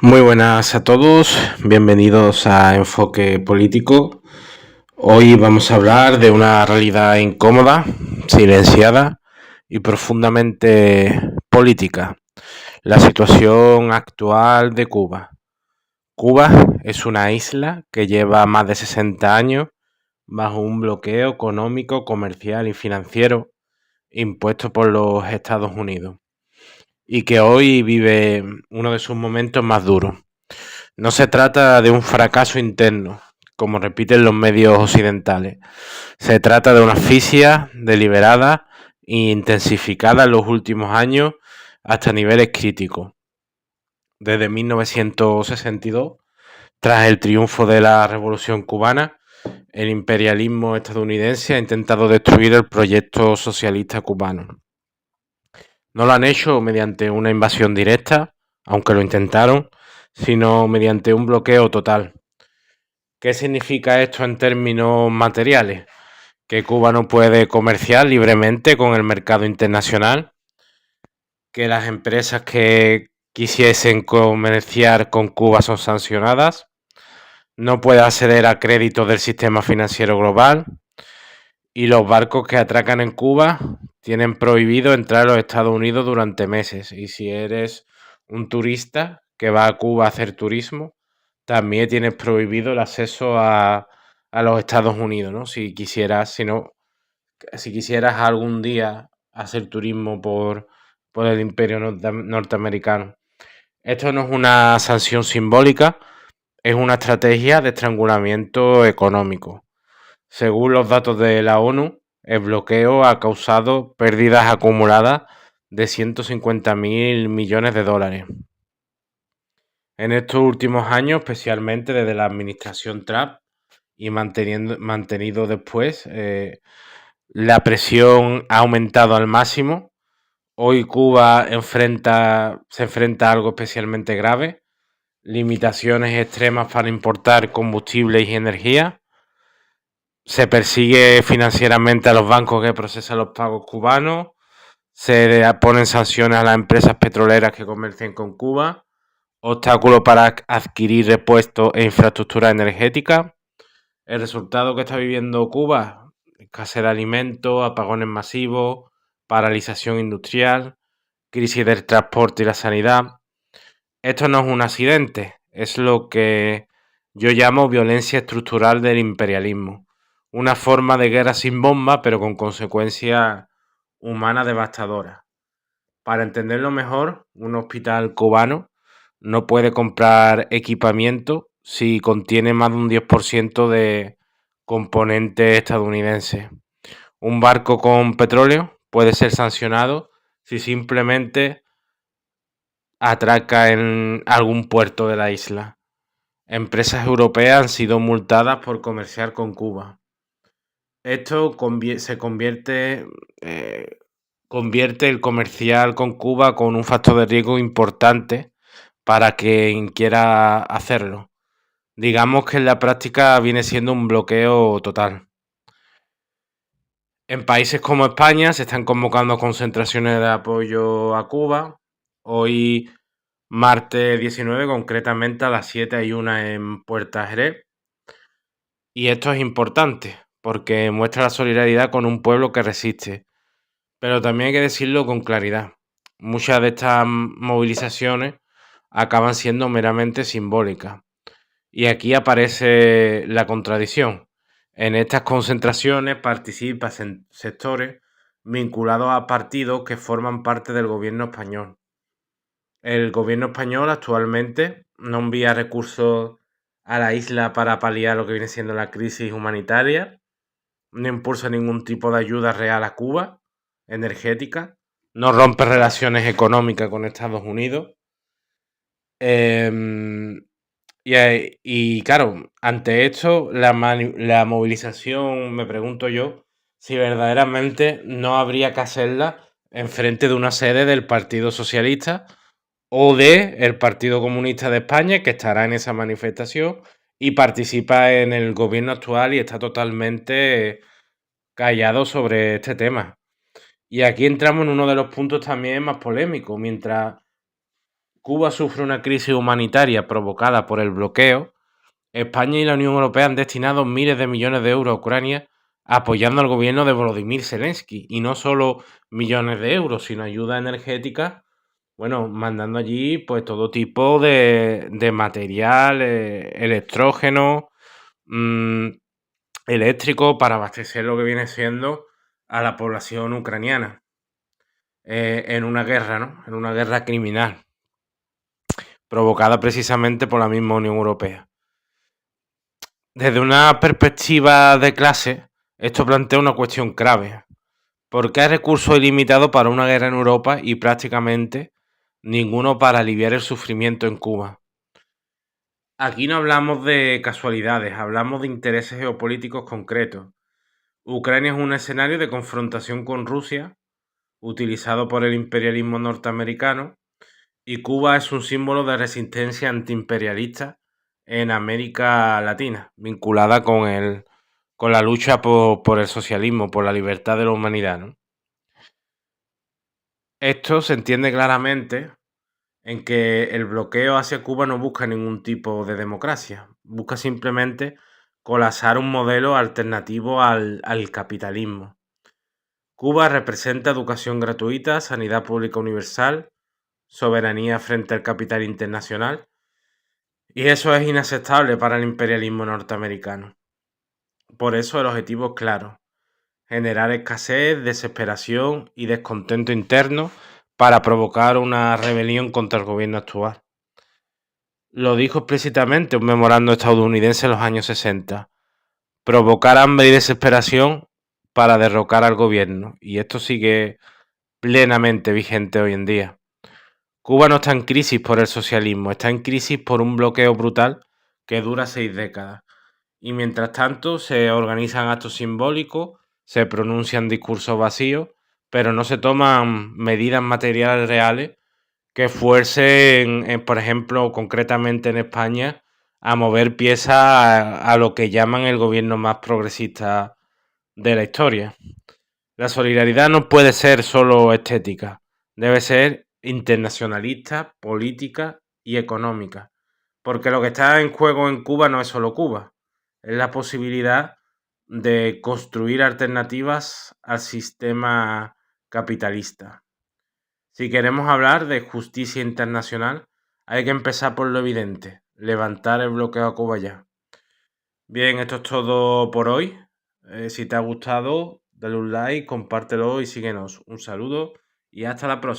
Muy buenas a todos, bienvenidos a Enfoque Político. Hoy vamos a hablar de una realidad incómoda, silenciada y profundamente política, la situación actual de Cuba. Cuba es una isla que lleva más de 60 años bajo un bloqueo económico, comercial y financiero impuesto por los Estados Unidos y que hoy vive uno de sus momentos más duros. No se trata de un fracaso interno, como repiten los medios occidentales. Se trata de una asfixia deliberada e intensificada en los últimos años hasta niveles críticos. Desde 1962, tras el triunfo de la Revolución cubana, el imperialismo estadounidense ha intentado destruir el proyecto socialista cubano. No lo han hecho mediante una invasión directa, aunque lo intentaron, sino mediante un bloqueo total. ¿Qué significa esto en términos materiales? Que Cuba no puede comerciar libremente con el mercado internacional, que las empresas que quisiesen comerciar con Cuba son sancionadas, no puede acceder a créditos del sistema financiero global y los barcos que atracan en Cuba tienen prohibido entrar a los Estados Unidos durante meses. Y si eres un turista que va a Cuba a hacer turismo, también tienes prohibido el acceso a los Estados Unidos, ¿no? Si quisieras, si quisieras algún día hacer turismo por el imperio norteamericano. Esto no es una sanción simbólica, es una estrategia de estrangulamiento económico. Según los datos de la ONU, el bloqueo ha causado pérdidas acumuladas de 150.000 millones de dólares. En estos últimos años, especialmente desde la administración Trump y mantenido después, la presión ha aumentado al máximo. Hoy Cuba se enfrenta a algo especialmente grave, limitaciones extremas para importar combustibles y energía. Se persigue financieramente a los bancos que procesan los pagos cubanos. Se ponen sanciones a las empresas petroleras que comercian con Cuba. Obstáculos para adquirir repuestos e infraestructura energética. El resultado que está viviendo Cuba: escasez de alimentos, apagones masivos, paralización industrial, crisis del transporte y la sanidad. Esto no es un accidente, es lo que yo llamo violencia estructural del imperialismo. Una forma de guerra sin bomba, pero con consecuencias humanas devastadoras. Para entenderlo mejor, un hospital cubano no puede comprar equipamiento si contiene más de un 10% de componentes estadounidenses. Un barco con petróleo puede ser sancionado si simplemente atraca en algún puerto de la isla. Empresas europeas han sido multadas por comerciar con Cuba. Esto convierte el comercial con Cuba con un factor de riesgo importante para quien quiera hacerlo. Digamos que en la práctica viene siendo un bloqueo total. En países como España se están convocando concentraciones de apoyo a Cuba. Hoy, martes 19, concretamente a las 7:01 en Puerta Jerez. Y esto es importante porque muestra la solidaridad con un pueblo que resiste. Pero también hay que decirlo con claridad. Muchas de estas movilizaciones acaban siendo meramente simbólicas. Y aquí aparece la contradicción. En estas concentraciones participan sectores vinculados a partidos que forman parte del gobierno español. El gobierno español actualmente no envía recursos a la isla para paliar lo que viene siendo la crisis humanitaria, no impulsa ningún tipo de ayuda real a Cuba, energética, no rompe relaciones económicas con Estados Unidos. Em, y claro, ante esto, la movilización, me pregunto yo, si verdaderamente no habría que hacerla enfrente de una sede del Partido Socialista o de el Partido Comunista de España, que estará en esa manifestación y participa en el gobierno actual y está totalmente callado sobre este tema. Y aquí entramos en uno de los puntos también más polémicos. Mientras Cuba sufre una crisis humanitaria provocada por el bloqueo. España y la Unión Europea han destinado miles de millones de euros a Ucrania apoyando al gobierno de Volodymyr Zelensky. Y no solo millones de euros, sino ayuda energética, bueno, mandando allí pues todo tipo de material, electrógeno, mm, eléctrico para abastecer lo que viene siendo a la población ucraniana en una guerra, ¿no? En una guerra criminal provocada precisamente por la misma Unión Europea. Desde una perspectiva de clase, esto plantea una cuestión clave. ¿Por qué hay recursos ilimitados para una guerra en Europa y prácticamente ninguno para aliviar el sufrimiento en Cuba? Aquí no hablamos de casualidades, hablamos de intereses geopolíticos concretos. Ucrania es un escenario de confrontación con Rusia, utilizado por el imperialismo norteamericano, y Cuba es un símbolo de resistencia antiimperialista en América Latina, vinculada con la lucha por el socialismo, por la libertad de la humanidad, ¿no? Esto se entiende claramente en que el bloqueo hacia Cuba no busca ningún tipo de democracia, busca simplemente colapsar un modelo alternativo al capitalismo. Cuba representa educación gratuita, sanidad pública universal, soberanía frente al capital internacional, y eso es inaceptable para el imperialismo norteamericano. Por eso el objetivo es claro: generar escasez, desesperación y descontento interno para provocar una rebelión contra el gobierno actual. Lo dijo explícitamente un memorando estadounidense en los años 60: provocar hambre y desesperación para derrocar al gobierno, y esto sigue plenamente vigente hoy en día. Cuba no está en crisis por el socialismo, está en crisis por un bloqueo brutal que dura 6 décadas. Y mientras tanto se organizan actos simbólicos, se pronuncian discursos vacíos, pero no se toman medidas materiales reales que fuercen, por ejemplo, concretamente en España, a mover piezas a lo que llaman el gobierno más progresista de la historia. La solidaridad no puede ser solo estética, debe ser internacionalista, política y económica, porque lo que está en juego en Cuba no es solo Cuba, es la posibilidad de construir alternativas al sistema capitalista. Si queremos hablar de justicia internacional, hay que empezar por lo evidente: levantar el bloqueo a Cuba ya. Bien, esto es todo por hoy. Si te ha gustado, dale un like, compártelo y síguenos. Un saludo y hasta la próxima.